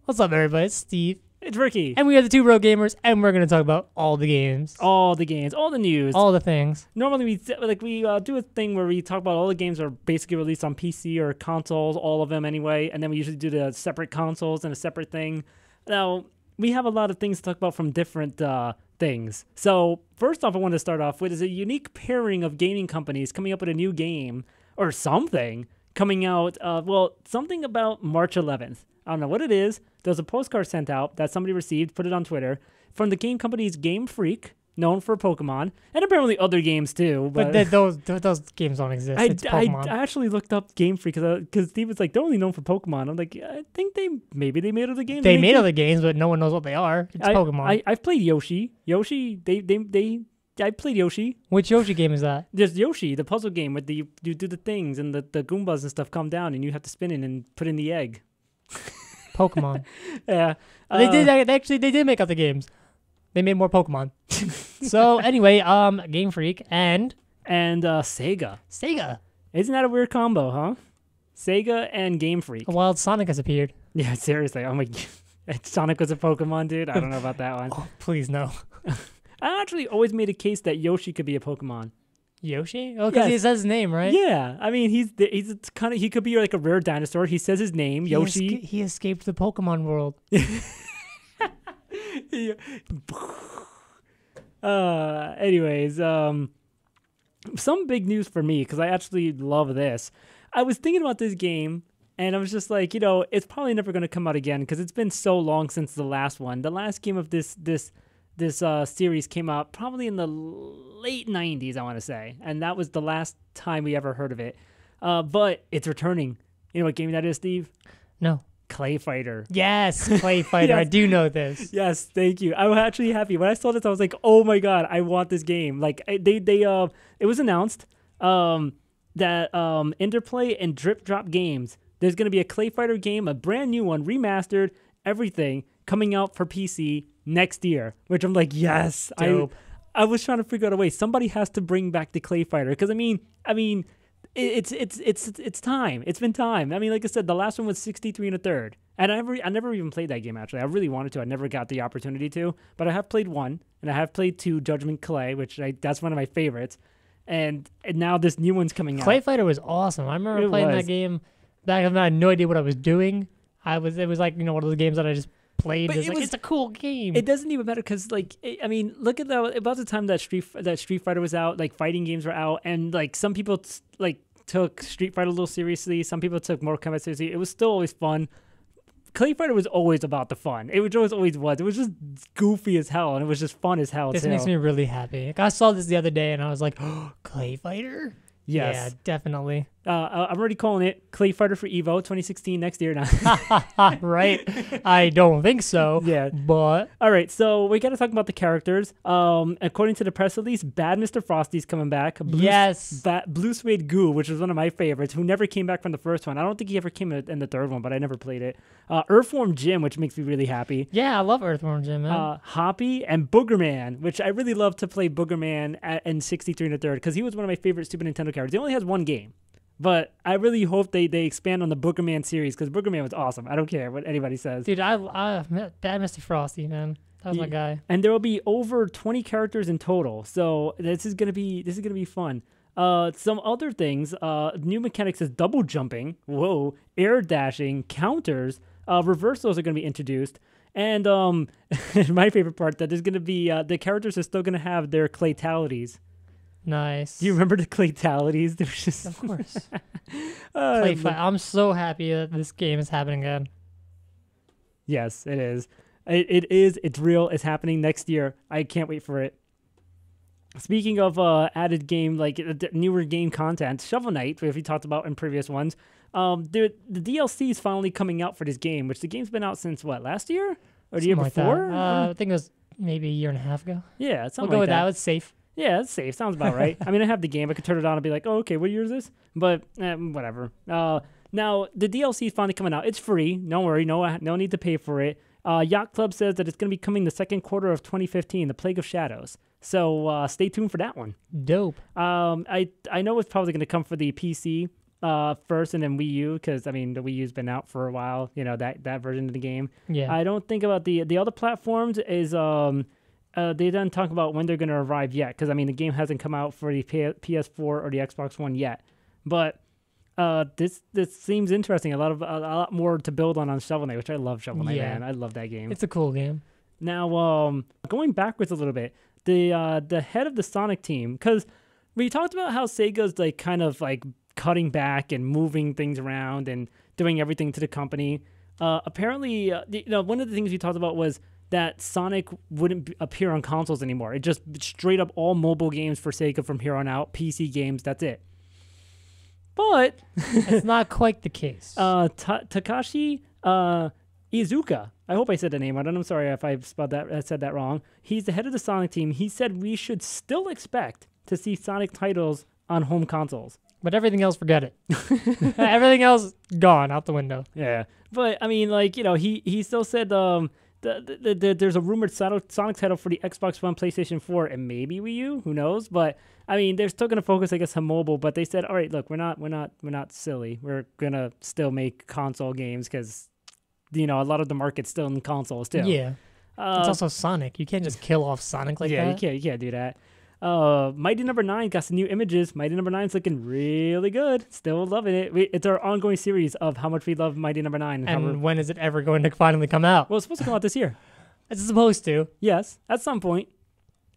What's up, everybody? It's Steve. It's Ricky. And we are the Two Bro Gamers, and we're going to talk about all the games. All the games, all the news. All the things. Normally, we do a thing where we talk about all the games that are basically released on PC or consoles, all of them anyway, and then we usually do the separate consoles and a separate thing. Now, we have a lot of things to talk about from different things. So, first off, I want to start off with is a unique pairing of gaming companies coming up with a new game or something coming out. Something about March 11th. I don't know what it is. There was a postcard sent out that somebody received, put it on Twitter, from the game companies Game Freak, known for Pokemon, and apparently other games too. But those games don't exist. It's I Pokemon. actually looked up Game Freak because Steve was like, they're only known for Pokemon. I'm like, I think they made other games. They made other games, but no one knows what they are. It's Pokemon. I've played Yoshi. I played Yoshi. Which Yoshi game is that? There's Yoshi, the puzzle game where you do the things and the Goombas and stuff come down and you have to spin it and put in the egg. Pokemon. Yeah. They did make other games. They made more Pokemon. So anyway, Game Freak and Sega. Sega. Isn't that a weird combo, huh? Sega and Game Freak. A wild Sonic has appeared. Yeah, seriously. Oh my Sonic was a Pokemon, dude. I don't know about that one. Oh, please no. I actually always made a case that Yoshi could be a Pokemon. Yoshi? Oh, because Yes. he says his name, right? Yeah, I mean he could be like a rare dinosaur. He says his name, Yoshi. He escaped the Pokemon world. Anyways, some big news for me because I actually love this. I was thinking about this game and I was just like, it's probably never going to come out again because it's been so long since the last one. The last game of this series came out probably in the late 90s, I want to say. And that was the last time we ever heard of it. But it's returning. You know what game that is, Steve? No. Clay Fighter. Yes, Clay Fighter. Yes. I do know this. Yes, thank you. I was actually happy. When I saw this, I was like, oh my God, I want this game. Like, it was announced that Interplay and Drip Drop Games, there's going to be a Clay Fighter game, a brand new one, remastered, everything, coming out for PC next year, which I'm like, yes. Dope. I was trying to figure out a way. Somebody has to bring back the Clay Fighter because I mean, it's time. It's been time. I mean, like I said, the last one was 63 and a third, and I never even played that game actually. I really wanted to. I never got the opportunity to, but I have played 1 and I have played 2, Judgment Clay, which that's one of my favorites, and now this new one's coming out. Clay Fighter was awesome. I remember playing that game back then. I had no idea what I was doing. It was like one of those games that I just played. It's a cool game. It doesn't even matter because, like, I mean, look at about the time that Street Fighter was out, like fighting games were out, and like some people took Street Fighter a little seriously. Some people took Mortal Kombat seriously. It was still always fun. Clay Fighter was always about the fun. It always was. It was just goofy as hell, and it was just fun as hell. This makes me really happy. Like, I saw this the other day, and I was like, oh, Clay Fighter? Yes. Yeah, definitely. I'm already calling it Clay Fighter for Evo 2016 next year now. Right? I don't think so. Yeah. But all right, so we got to talk about the characters. According to the press release, Bad Mr. Frosty's coming back. Blue Suede Goo, which was one of my favorites, who never came back from the first one. I don't think he ever came in the third one, but I never played it. Earthworm Jim, which makes me really happy. yeah, I love Earthworm Jim, man. Hoppy and Boogerman, which I really love to play Boogerman in 63 and a third because he was one of my favorite Super Nintendo characters. He only has one game. But I really hope they expand on the Boogerman series because Boogerman was awesome. I don't care what anybody says. Dude, I Bad Mr. Frosty, man. That was my guy. And there will be over 20 characters in total. So this is gonna be fun. Some other things, new mechanics is double jumping, air dashing, counters, reversals are gonna be introduced. And my favorite part, that there's gonna be the characters are still gonna have their claytalities. Nice. Do you remember the claytalities? They were just Of course. Clay Fight. I'm so happy that this game is happening again. Yes, it is. It is. It's real. It's happening next year. I can't wait for it. Speaking of added game, like newer game content, Shovel Knight, which we talked about in previous ones, the DLC is finally coming out for this game, which the game's been out since, what, last year? Or the year before? I think it was maybe a year and a half ago. Yeah, something We'll go like with that. It's safe. Yeah, it's safe. Sounds about right. I mean, I have the game. I could turn it on and be like, oh, okay, what year is this? But whatever. Now, the DLC is finally coming out. It's free. Don't worry. No need to pay for it. Yacht Club says that it's going to be coming the second quarter of 2015, The Plague of Shadows. So stay tuned for that one. Dope. I know it's probably going to come for the PC first and then Wii U, because I mean the Wii U's been out for a while. You know, that version of the game. Yeah. I don't think about the other platforms is they didn't talk about when they're going to arrive yet, because I mean the game hasn't come out for the PS4 or the Xbox One yet. But this seems interesting. A lot more to build on Shovel Knight, which I love Shovel Knight, man. I love that game. It's a cool game. Now, going backwards a little bit, the head of the Sonic team, because we talked about how Sega's like kind of like cutting back and moving things around and doing everything to the company. Apparently, one of the things we talked about was that Sonic wouldn't appear on consoles anymore. It just straight up all mobile games for Sega from here on out, PC games, that's it. But it's not quite the case. Takashi Iizuka, I hope I said the name right. I'm sorry if I said that wrong. He's the head of the Sonic team. He said we should still expect to see Sonic titles on home consoles. But everything else, forget it. Everything else, gone, out the window. Yeah. But, I mean, like, he still said there's a rumored Sonic title for the Xbox One, PlayStation 4, and maybe Wii U. Who knows? But, I mean, they're still going to focus, I guess, on mobile. But they said, all right, look, we're not silly. We're going to still make console games because, a lot of the market's still in console still. Yeah. It's also Sonic. You can't just kill off Sonic like that. Yeah, you can't do that. Mighty Number 9 got some new images. Mighty Number 9's looking really good. Still loving it. It's our ongoing series of how much we love Mighty Number 9. And when is it ever going to finally come out? Well, it's supposed to come out this year. It's supposed to. Yes, at some point.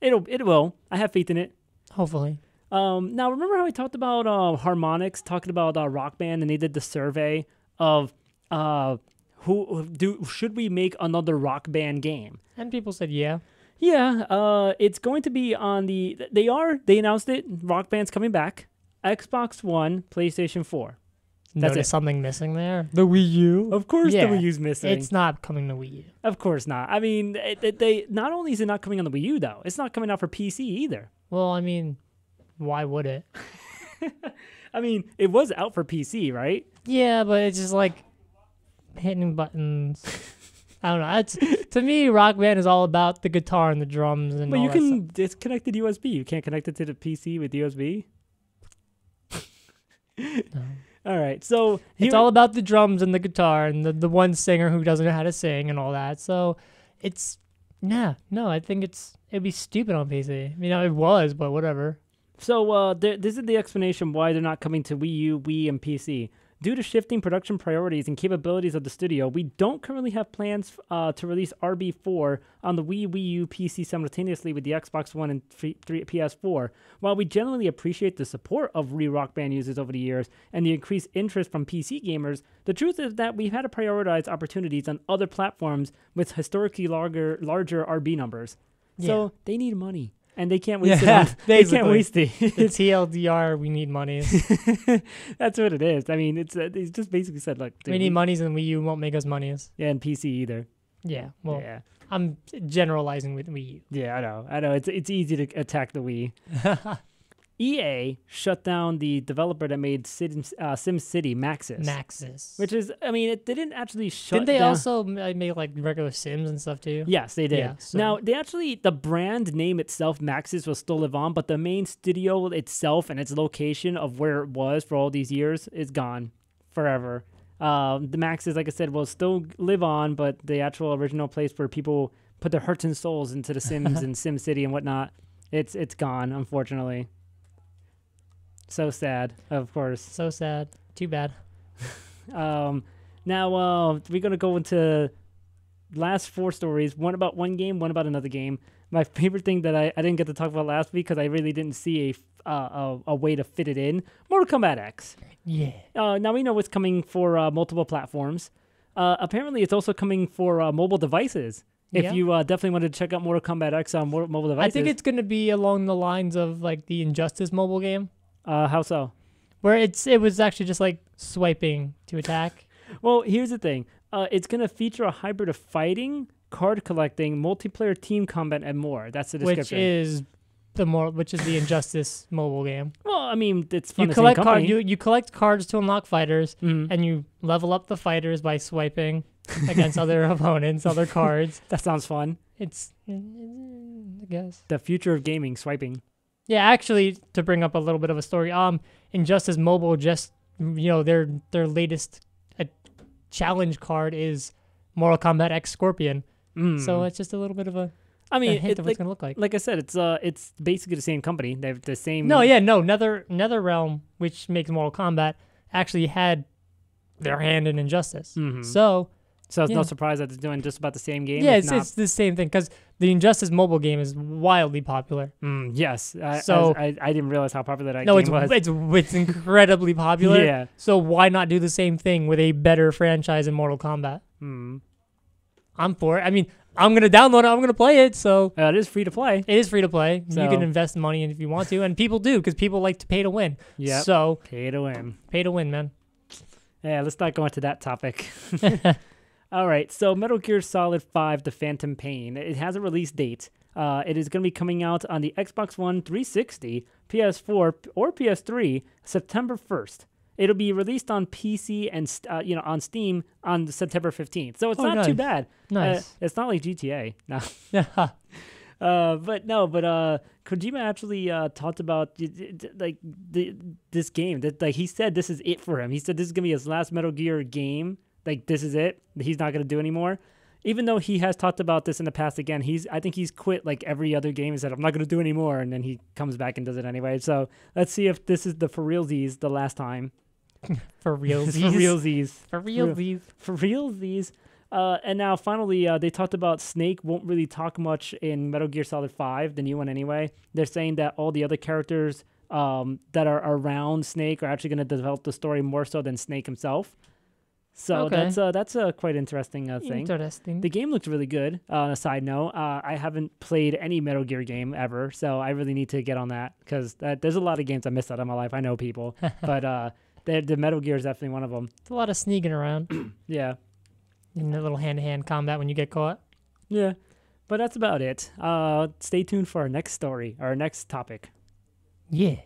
It will. I have faith in it. Hopefully. Now, remember how we talked about Harmonix, talking about Rock Band, and they did the survey of should we make another Rock Band game? And people said yeah. Yeah, it's going to be on they announced it, Rock Band's coming back, Xbox One, PlayStation 4. Notice something missing there? The Wii U? Of course the Wii U's missing. It's not coming to Wii U. Of course not. I mean, they not only is it not coming on the Wii U, though, it's not coming out for PC either. Well, I mean, why would it? I mean, it was out for PC, right? Yeah, but it's just like hitting buttons. I don't know. To me, Rock Band is all about the guitar and the drums and all that stuff. But you can disconnect the USB. You can't connect it to the PC with USB? No. All right, so... It's all about the drums and the guitar and the one singer who doesn't know how to sing and all that. So it's... No, I think it'd be stupid on PC. I mean, it was, but whatever. So this is the explanation why they're not coming to Wii U, Wii, and PC. Due to shifting production priorities and capabilities of the studio, we don't currently have plans to release RB4 on the Wii, Wii U, PC simultaneously with the Xbox One and PS4. While we generally appreciate the support of Rock Band users over the years and the increased interest from PC gamers, the truth is that we've had to prioritize opportunities on other platforms with historically larger RB numbers. Yeah. So they need money. And they can't waste it. They can't waste it. It's TLDR. We need money. That's what it is. I mean, it's just basically said, look, we need monies, and Wii U won't make us monies. Yeah, and PC either. Yeah. Well, I'm generalizing with Wii U. Yeah, I know. It's easy to attack the Wii. EA shut down the developer that made SimCity, Maxis. Which is, I mean, they didn't actually shut down. Didn't they also make like regular Sims and stuff too? Yes, they did. Yeah, so. Now, the brand name itself, Maxis, will still live on, but the main studio itself and its location of where it was for all these years is gone forever. The Maxis, like I said, will still live on, but the actual original place where people put their hearts and souls into the Sims and SimCity and whatnot, it's gone, unfortunately. So sad, of course. So sad. Too bad. Now, we're going to go into last 4 stories. One about one game, one about another game. My favorite thing that I didn't get to talk about last week because I really didn't see a way to fit it in. Mortal Kombat X. Yeah. Now we know it's coming for multiple platforms. Apparently, it's also coming for mobile devices. If you definitely want to check out Mortal Kombat X on mobile devices. I think it's going to be along the lines of like the Injustice mobile game. How so? Where it was actually just like swiping to attack. Well, here's the thing. It's going to feature a hybrid of fighting, card collecting, multiplayer team combat, and more. That's the description. Which is the Injustice mobile game. Well, I mean, it's from you collect you collect cards to unlock fighters, and you level up the fighters by swiping against other opponents, other cards. That sounds fun. It's, I guess, the future of gaming, swiping. Yeah, actually, to bring up a little bit of a story, Injustice Mobile just their latest challenge card is Mortal Kombat X Scorpion. So it's just a little bit of a I mean, hint of what it's gonna look like. Like I said, it's basically the same company. They have the same. No, NetherRealm, which makes Mortal Kombat, actually had their hand in Injustice. So it's no surprise that they're doing just about the same game. yeah, it's the same thing because the Injustice mobile game is wildly popular. Yes, I didn't realize how popular that game was. It's incredibly popular. Yeah. So why not do the same thing with a better franchise in Mortal Kombat? I'm for it. I mean, I'm gonna download it. I'm gonna play it. So it is free to play. It is free to play. So, you can invest money in if you want to, and people do because people like to pay to win. Yeah. So pay to win. Pay to win, man. Yeah. Let's not go into that topic. All right. So Metal Gear Solid 5: The Phantom Pain. It has a release date. It is going to be coming out on the Xbox One, 360, PS4, or PS3, September 1st. It'll be released on PC and on Steam on September 15th. So it's not too bad. Nice. It's not like GTA. No. But Kojima actually talked about this game. That he said this is it for him. He said this is gonna be his last Metal Gear game. Like this is it. He's not gonna do anymore. Even though he has talked about this in the past again, I think he's quit like every other game. He said, I'm not going to do anymore. And then he comes back and does it anyway. So let's see if this is the for realsies the last time. For realsies. For realsies. For realsies. For realsies. And now finally, they talked about Snake won't really talk much in Metal Gear Solid 5, the new one anyway. They're saying that all the other characters that are around Snake are actually going to develop the story more so than Snake himself. So that's a quite interesting thing. Interesting. The game looks really good. On a side note, I haven't played any Metal Gear game ever, so I really need to get on that because there's a lot of games I missed out of my life. I know people, but the Metal Gear is definitely one of them. It's a lot of sneaking around. Yeah. In a little hand-to-hand combat when you get caught. Yeah. But that's about it. Stay tuned for our next story, our next topic. Yeah.